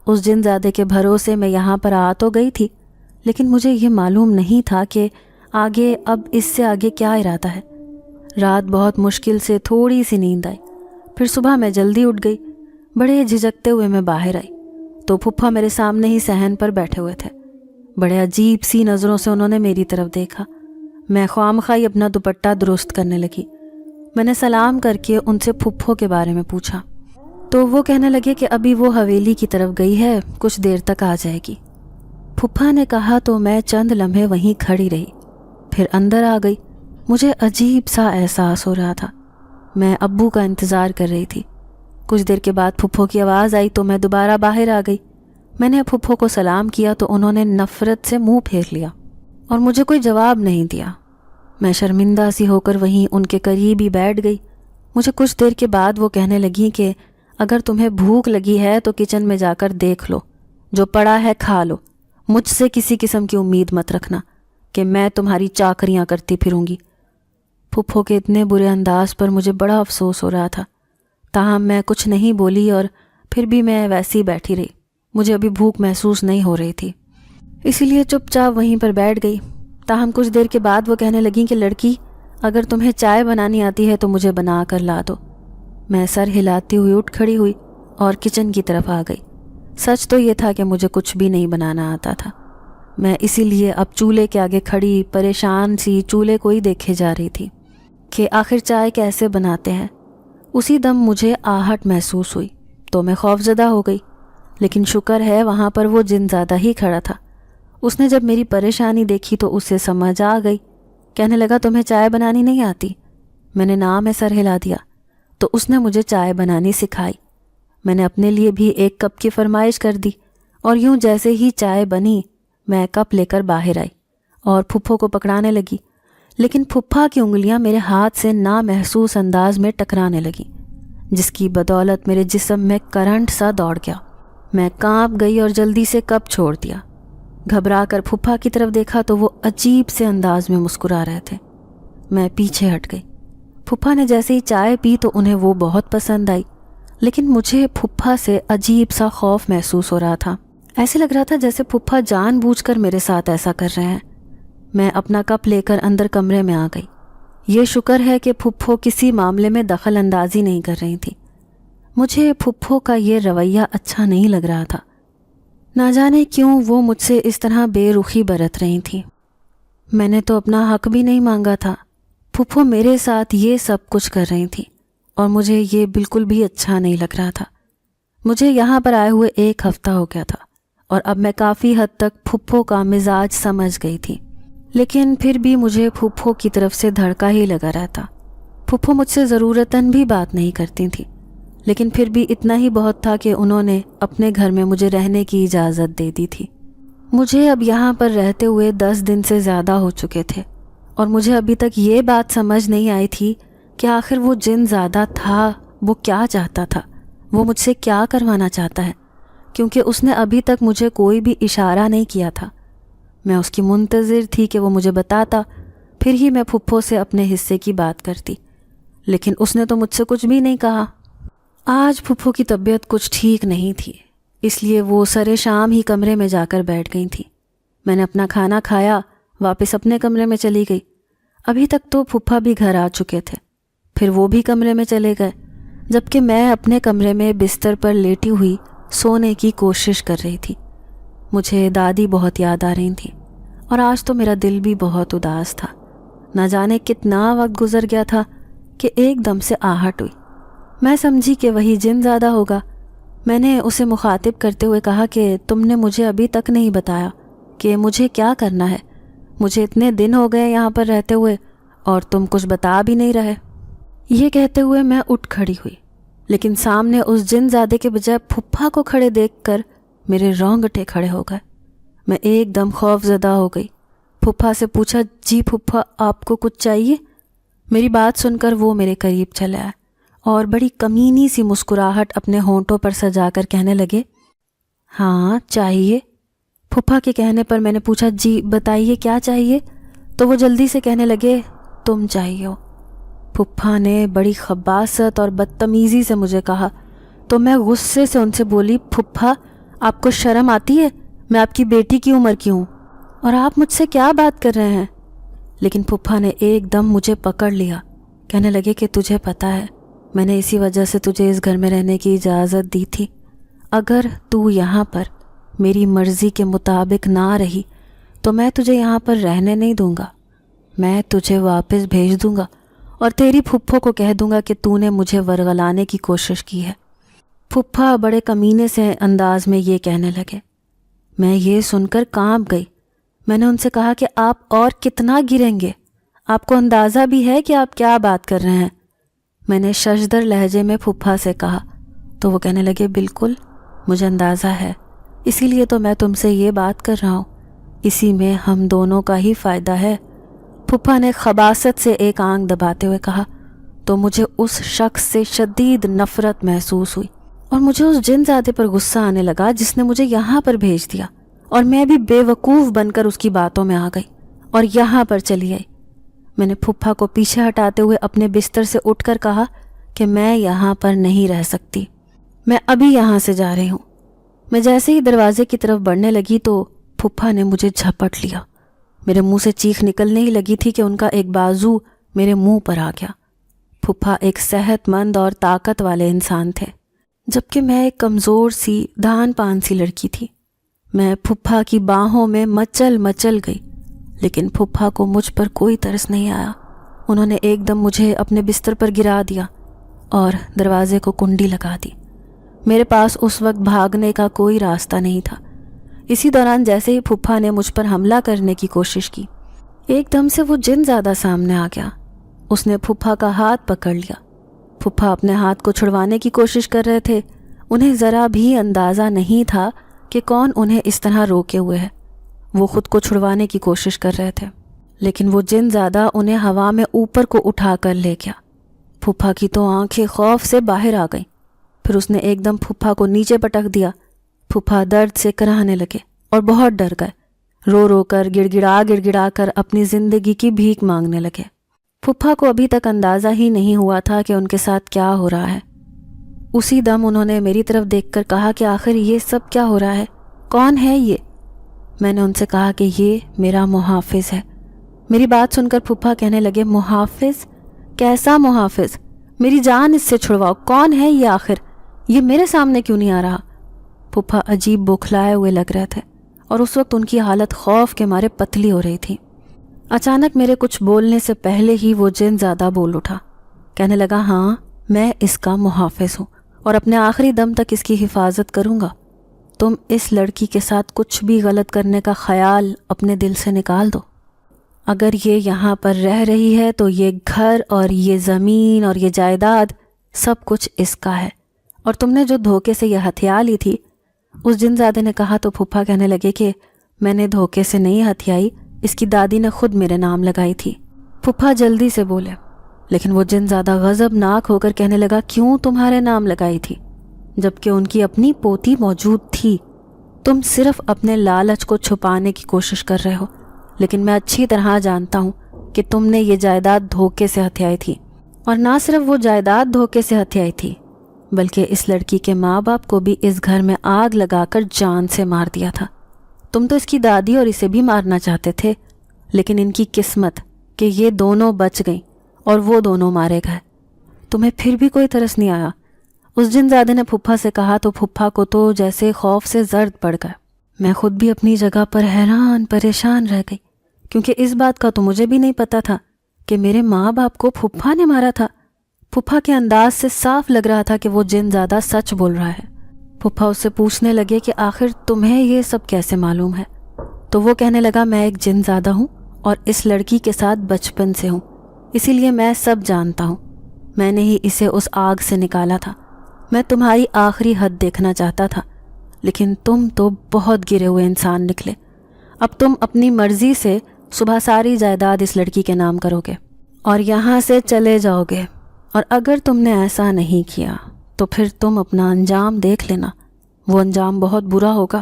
اس جن زادے کے بھروسے میں یہاں پر آ تو گئی تھی، لیکن مجھے یہ معلوم نہیں تھا کہ آگے اب اس سے آگے کیا ارادہ ہے۔ رات بہت مشکل سے تھوڑی سی نیند آئی، پھر صبح میں جلدی اٹھ گئی۔ بڑے جھجکتے ہوئے میں باہر آئی تو پھپھا میرے سامنے ہی صحن پر بیٹھے ہوئے تھے۔ بڑے عجیب سی نظروں سے انہوں نے میری طرف دیکھا۔ میں خواہ اپنا دوپٹہ درست کرنے لگی۔ میں نے سلام کر کے ان سے پھپھو کے بارے میں پوچھا تو وہ کہنے لگے کہ ابھی وہ حویلی کی طرف گئی ہے، کچھ دیر تک آ جائے گی۔ پھپھا نے کہا تو میں چند لمحے وہیں کھڑی رہی، پھر اندر آ گئی۔ مجھے عجیب سا احساس ہو رہا تھا۔ میں ابو کا انتظار کر رہی تھی۔ کچھ دیر کے بعد پھپھو کی آواز آئی تو میں دوبارہ باہر آ گئی۔ میں نے پھپھو کو سلام کیا تو انہوں نے نفرت سے منہ پھیر لیا اور مجھے کوئی جواب نہیں دیا۔ میں شرمندہ سی ہو کر وہیں ان کے قریب ہی بیٹھ گئی۔ مجھے کچھ دیر کے بعد وہ کہنے لگیں کہ اگر تمہیں بھوک لگی ہے تو کچن میں جا کر دیکھ لو، جو پڑا ہے کھا لو، مجھ سے کسی قسم کی امید مت رکھنا کہ میں تمہاری چاکریاں کرتی پھروں گی۔ پھپھو کے اتنے برے انداز پر مجھے بڑا افسوس ہو رہا تھا، تاہم میں کچھ نہیں بولی اور پھر بھی میں ویسی ہی بیٹھی رہی۔ مجھے ابھی بھوک محسوس نہیں ہو رہی تھی، اسی لیے چپ چاپ وہیں پر بیٹھ گئی۔ تاہم کچھ دیر کے بعد وہ کہنے لگیں کہ لڑکی، اگر تمہیں چائے بنانی آتی ہے تو مجھے بنا کر لا دو۔ میں سر ہلاتی ہوئی اٹھ کھڑی ہوئی اور کچن کی طرف آ گئی۔ سچ تو یہ تھا کہ مجھے کچھ بھی نہیں بنانا آتا تھا۔ میں اسی لیے اب چولہے کے آگے کھڑی پریشان سی چولہے کو ہی دیکھے جا رہی تھی کہ آخر چائے کیسے بناتے ہیں۔ اسی دم مجھے آہٹ محسوس ہوئی تو میں خوفزدہ ہو گئی، لیکن شکر ہے وہاں پر وہ جن زادہ ہی کھڑا تھا۔ اس نے جب میری پریشانی دیکھی تو اسے سمجھ آ گئی۔ کہنے لگا تمہیں چائے بنانی نہیں آتی؟ میں نے نام میں سر ہلا دیا تو اس نے مجھے چائے بنانی سکھائی۔ میں نے اپنے لیے بھی ایک کپ کی فرمائش کر دی اور یوں جیسے ہی چائے بنی میں کپ لے کر باہر آئی اور پھپھو کو پکڑانے لگی، لیکن پھپھا کی انگلیاں میرے ہاتھ سے نامحسوس انداز میں ٹکرانے لگیں، جس کی بدولت میرے جسم میں کرنٹ سا دوڑ گیا۔ میں کانپ گئی اور جلدی سے کپ چھوڑ دیا۔ گھبرا کر پھپھا کی طرف دیکھا تو وہ عجیب سے انداز میں مسکرا رہے تھے۔ میں پیچھے ہٹ گئی۔ پھپھا نے جیسے ہی چائے پی تو انہیں وہ بہت پسند آئی، لیکن مجھے پھپھا سے عجیب سا خوف محسوس ہو رہا تھا۔ ایسے لگ رہا تھا جیسے پھپھا جان بوجھ کر میرے ساتھ ایسا کر رہے ہیں۔ میں اپنا کپ لے کر اندر کمرے میں آ گئی۔ یہ شکر ہے کہ پھپھو کسی معاملے میں دخل اندازی نہیں کر رہی تھی۔ مجھے پھپھو کا یہ رویہ اچھا نہیں لگ رہا تھا۔ نہ جانے کیوں وہ مجھ سے اس طرح بے رخی برت رہی تھیں۔ میں نے تو اپنا حق بھی نہیں مانگا تھا، پھپھو میرے ساتھ یہ سب کچھ کر رہی تھیں اور مجھے یہ بالکل بھی اچھا نہیں لگ رہا تھا۔ مجھے یہاں پر آئے ہوئے 1 ہفتہ ہو گیا تھا اور اب میں کافی حد تک پھپھو کا مزاج سمجھ گئی تھی، لیکن پھر بھی مجھے پھپھو کی طرف سے دھڑکا ہی لگا رہتا۔ پھپھو مجھ سے ضرورتاً بھی بات نہیں کرتی تھیں، لیکن پھر بھی اتنا ہی بہت تھا کہ انہوں نے اپنے گھر میں مجھے رہنے کی اجازت دے دی تھی۔ مجھے اب یہاں پر رہتے ہوئے 10 دن سے زیادہ ہو چکے تھے اور مجھے ابھی تک یہ بات سمجھ نہیں آئی تھی کہ آخر وہ جن زادہ تھا وہ کیا چاہتا تھا، وہ مجھ سے کیا کروانا چاہتا ہے، کیونکہ اس نے ابھی تک مجھے کوئی بھی اشارہ نہیں کیا تھا۔ میں اس کی منتظر تھی کہ وہ مجھے بتاتا، پھر ہی میں پھپھو سے اپنے حصے کی بات کرتی، لیکن اس نے تو مجھ سے کچھ بھی نہیں کہا۔ آج پھپھو کی طبیعت کچھ ٹھیک نہیں تھی، اس لیے وہ سرے شام ہی کمرے میں جا کر بیٹھ گئی تھی۔ میں نے اپنا کھانا کھایا، واپس اپنے کمرے میں چلی گئی۔ ابھی تک تو پھپھا بھی گھر آ چکے تھے، پھر وہ بھی کمرے میں چلے گئے، جبکہ میں اپنے کمرے میں بستر پر لیٹی ہوئی سونے کی کوشش کر رہی تھی۔ مجھے دادی بہت یاد آ رہی تھی اور آج تو میرا دل بھی بہت اداس تھا۔ نہ جانے کتنا وقت گزر گیا تھا کہ ایک دم سے آہٹ ہوئی۔ میں سمجھی کہ وہی جن زادہ ہوگا۔ میں نے اسے مخاطب کرتے ہوئے کہا کہ تم نے مجھے ابھی تک نہیں بتایا کہ مجھے کیا کرنا ہے۔ مجھے اتنے دن ہو گئے یہاں پر رہتے ہوئے اور تم کچھ بتا بھی نہیں رہے۔ یہ کہتے ہوئے میں اٹھ کھڑی ہوئی، لیکن سامنے اس جن زادے کے بجائے پھپھا کو کھڑے دیکھ کر میرے رونگٹے کھڑے ہو گئے۔ میں ایک دم خوف زدہ ہو گئی۔ پھپھا سے پوچھا، جی پھپھا آپ کو کچھ چاہیے؟ میری بات سن کر وہ میرے قریب چلے آئے اور بڑی کمینی سی مسکراہٹ اپنے ہونٹوں پر سجا کر کہنے لگے، ہاں چاہیے۔ پھپھا کے کہنے پر میں نے پوچھا جی بتائیے کیا چاہیے؟ تو وہ جلدی سے کہنے لگے تم چاہیے ہو۔ پھپھا نے بڑی خباثت اور بدتمیزی سے مجھے کہا تو میں غصے سے ان سے بولی پھپھا آپ کو شرم آتی ہے؟ میں آپ کی بیٹی کی عمر کی ہوں اور آپ مجھ سے کیا بات کر رہے ہیں؟ لیکن پھپھا نے ایک دم مجھے پکڑ لیا، کہنے لگے کہ تجھے پتہ ہے میں نے اسی وجہ سے تجھے اس گھر میں رہنے کی اجازت دی تھی، اگر تو یہاں پر میری مرضی کے مطابق نہ رہی تو میں تجھے یہاں پر رہنے نہیں دوں گا، میں تجھے واپس بھیج دوں گا اور تیری پھپھو کو کہہ دوں گا کہ تو نے مجھے ورغلانے کی کوشش کی ہے۔ پھپھا بڑے کمینے سے انداز میں یہ کہنے لگے۔ میں یہ سن کر کانپ گئی۔ میں نے ان سے کہا کہ آپ اور کتنا گریں گے؟ آپ کو اندازہ بھی ہے کہ آپ کیا بات کر رہے ہیں؟ میں نے ششدر لہجے میں پھپھا سے کہا تو وہ کہنے لگے بالکل مجھے اندازہ ہے، اسی لیے تو میں تم سے یہ بات کر رہا ہوں، اسی میں ہم دونوں کا ہی فائدہ ہے۔ پھپھا نے خباثت سے ایک آنکھ دباتے ہوئے کہا تو مجھے اس شخص سے شدید نفرت محسوس ہوئی اور مجھے اس جن زادے پر غصہ آنے لگا جس نے مجھے یہاں پر بھیج دیا، اور میں بھی بے وقوف بن کر اس کی باتوں میں آ گئی اور یہاں پر چلی آئی۔ میں نے پھپھا کو پیچھے ہٹاتے ہوئے اپنے بستر سے اٹھ کر کہا کہ میں یہاں پر نہیں رہ سکتی، میں ابھی یہاں سے جا رہی ہوں۔ میں جیسے ہی دروازے کی طرف بڑھنے لگی تو پھپھا نے مجھے جھپٹ لیا۔ میرے منہ سے چیخ نکلنے ہی لگی تھی کہ ان کا ایک بازو میرے منہ پر آ گیا۔ پھپھا ایک صحت مند اور طاقت والے انسان تھے، جبکہ میں ایک کمزور سی دھان پان سی لڑکی تھی۔ میں پھپھا کی باہوں میں مچل مچل گئی، لیکن پھپھا کو مجھ پر کوئی ترس نہیں آیا۔ انہوں نے ایک دم مجھے اپنے بستر پر گرا دیا اور دروازے کو کنڈی لگا دی۔ میرے پاس اس وقت بھاگنے کا کوئی راستہ نہیں تھا۔ اسی دوران جیسے ہی پھپھا نے مجھ پر حملہ کرنے کی کوشش کی، ایک دم سے وہ جن زیادہ سامنے آ گیا۔ اس نے پھپھا کا ہاتھ پکڑ لیا۔ پھپھا اپنے ہاتھ کو چھڑوانے کی کوشش کر رہے تھے۔ انہیں ذرا بھی اندازہ نہیں تھا کہ کون انہیں اس طرح روکے ہوئے ہے۔ وہ خود کو چھڑوانے کی کوشش کر رہے تھے، لیکن وہ جن زیادہ انہیں ہوا میں اوپر کو اٹھا کر لے گیا۔ پھپھا کی تو آنکھیں خوف سے باہر آ گئیں۔ پھر اس نے ایک دم پھپھا کو نیچے پٹک دیا۔ پھپھا درد سے کراہنے لگے اور بہت ڈر گئے، رو رو کر گڑ گڑا کر اپنی زندگی کی بھیک مانگنے لگے۔ پھپھا کو ابھی تک اندازہ ہی نہیں ہوا تھا کہ ان کے ساتھ کیا ہو رہا ہے۔ اسی دم انہوں نے میری طرف دیکھ کر کہا کہ آخر یہ سب کیا ہو رہا ہے؟ کون ہے یہ؟ میں نے ان سے کہا کہ یہ میرا محافظ ہے۔ میری بات سن کر پھپھا کہنے لگے محافظ؟ کیسا محافظ؟ میری جان اس سے چھڑواؤ، کون ہے یہ آخر؟ یہ میرے سامنے کیوں نہیں آ رہا؟ پھپھا عجیب بوکھلائے ہوئے لگ رہے تھے اور اس وقت ان کی حالت خوف کے مارے پتلی ہو رہی تھی۔ اچانک میرے کچھ بولنے سے پہلے ہی وہ جن زیادہ بول اٹھا، کہنے لگا ہاں میں اس کا محافظ ہوں اور اپنے آخری دم تک اس کی حفاظت کروں گا۔ تم اس لڑکی کے ساتھ کچھ بھی غلط کرنے کا خیال اپنے دل سے نکال دو۔ اگر یہ یہاں پر رہ رہی ہے تو یہ گھر اور یہ زمین اور یہ جائیداد سب کچھ اس کا ہے، اور تم نے جو دھوکے سے یہ ہتھیا لی تھی۔ اس جن زادے نے کہا تو پھپھا کہنے لگے کہ میں نے دھوکے سے نہیں ہتھیائی، اس کی دادی نے خود میرے نام لگائی تھی۔ پھپھا جلدی سے بولے، لیکن وہ جن زیادہ غضبناک ہو کر کہنے لگا کیوں تمہارے نام لگائی تھی جبکہ ان کی اپنی پوتی موجود تھی؟ تم صرف اپنے لالچ کو چھپانے کی کوشش کر رہے ہو، لیکن میں اچھی طرح جانتا ہوں کہ تم نے یہ جائیداد دھوکے سے ہتھیائی تھی، اور نہ صرف وہ جائیداد دھوکے سے ہتھیائی تھی بلکہ اس لڑکی کے ماں باپ کو بھی اس گھر میں آگ لگا کر جان سے مار دیا تھا۔ تم تو اس کی دادی اور اسے بھی مارنا چاہتے تھے، لیکن ان کی قسمت کہ یہ دونوں بچ گئیں اور وہ دونوں مارے گئے۔ تمہیں پھر بھی کوئی ترس نہیں آیا؟ اس جن زادے نے پھپھا سے کہا تو پھپھا کو تو جیسے خوف سے زرد پڑ گئے۔ میں خود بھی اپنی جگہ پر حیران پریشان رہ گئی، کیونکہ اس بات کا تو مجھے بھی نہیں پتا تھا کہ میرے ماں باپ کو پھپھا نے مارا تھا۔ پھپھا کے انداز سے صاف لگ رہا تھا کہ وہ جن زیادہ سچ بول رہا ہے۔ پھپھا اس سے پوچھنے لگے کہ آخر تمہیں یہ سب کیسے معلوم ہے؟ تو وہ کہنے لگا میں ایک جن زیادہ ہوں اور اس لڑکی کے ساتھ بچپن سے ہوں، اسی لیے میں سب جانتا ہوں۔ میں نے ہی اسے اس آگ سے نکالا تھا۔ میں تمہاری آخری حد دیکھنا چاہتا تھا، لیکن تم تو بہت گرے ہوئے انسان نکلے۔ اب تم اپنی مرضی سے صبح ساری جائیداد اس لڑکی کے نام کرو گے اور یہاں سے چلے جاؤ گے، اور اگر تم نے ایسا نہیں کیا تو پھر تم اپنا انجام دیکھ لینا۔ وہ انجام بہت برا ہوگا،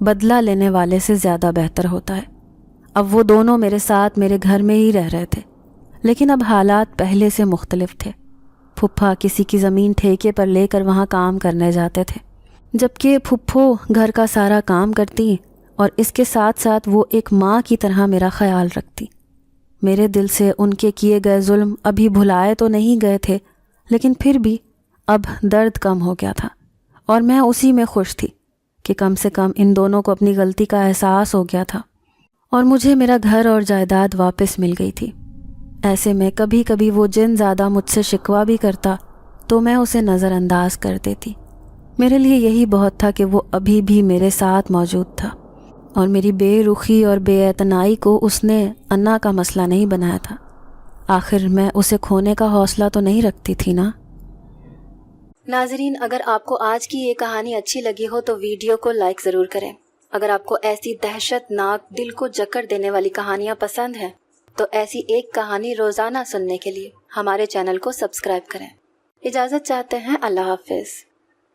بدلہ لینے والے سے زیادہ بہتر ہوتا ہے۔ اب وہ دونوں میرے ساتھ میرے گھر میں ہی رہ رہے تھے، لیکن اب حالات پہلے سے مختلف تھے۔ پھپھا کسی کی زمین ٹھیکے پر لے کر وہاں کام کرنے جاتے تھے، جبکہ پھپھو گھر کا سارا کام کرتی اور اس کے ساتھ ساتھ وہ ایک ماں کی طرح میرا خیال رکھتی۔ میرے دل سے ان کے کیے گئے ظلم ابھی بھلائے تو نہیں گئے تھے، لیکن پھر بھی اب درد کم ہو گیا تھا، اور میں اسی میں خوش تھی کہ کم سے کم ان دونوں کو اپنی غلطی کا احساس ہو گیا تھا اور مجھے میرا گھر اور جائیداد واپس مل گئی تھی۔ ایسے میں کبھی کبھی وہ جن زیادہ مجھ سے شکوہ بھی کرتا تو میں اسے نظر انداز کر دیتی۔ میرے لیے یہی بہت تھا کہ وہ ابھی بھی میرے ساتھ موجود تھا، اور میری بے رخی اور بے اعتنائی کو اس نے انا کا مسئلہ نہیں بنایا تھا۔ آخر میں اسے کھونے کا حوصلہ تو نہیں رکھتی تھی نا۔ ناظرین، اگر آپ کو آج کی یہ کہانی اچھی لگی ہو تو ویڈیو کو لائک ضرور کریں۔ اگر آپ کو ایسی دہشت ناک دل کو جکڑ دینے والی کہانیاں پسند ہیں تو ایسی ایک کہانی روزانہ سننے کے لیے ہمارے چینل کو سبسکرائب کریں۔ اجازت چاہتے ہیں، اللہ حافظ۔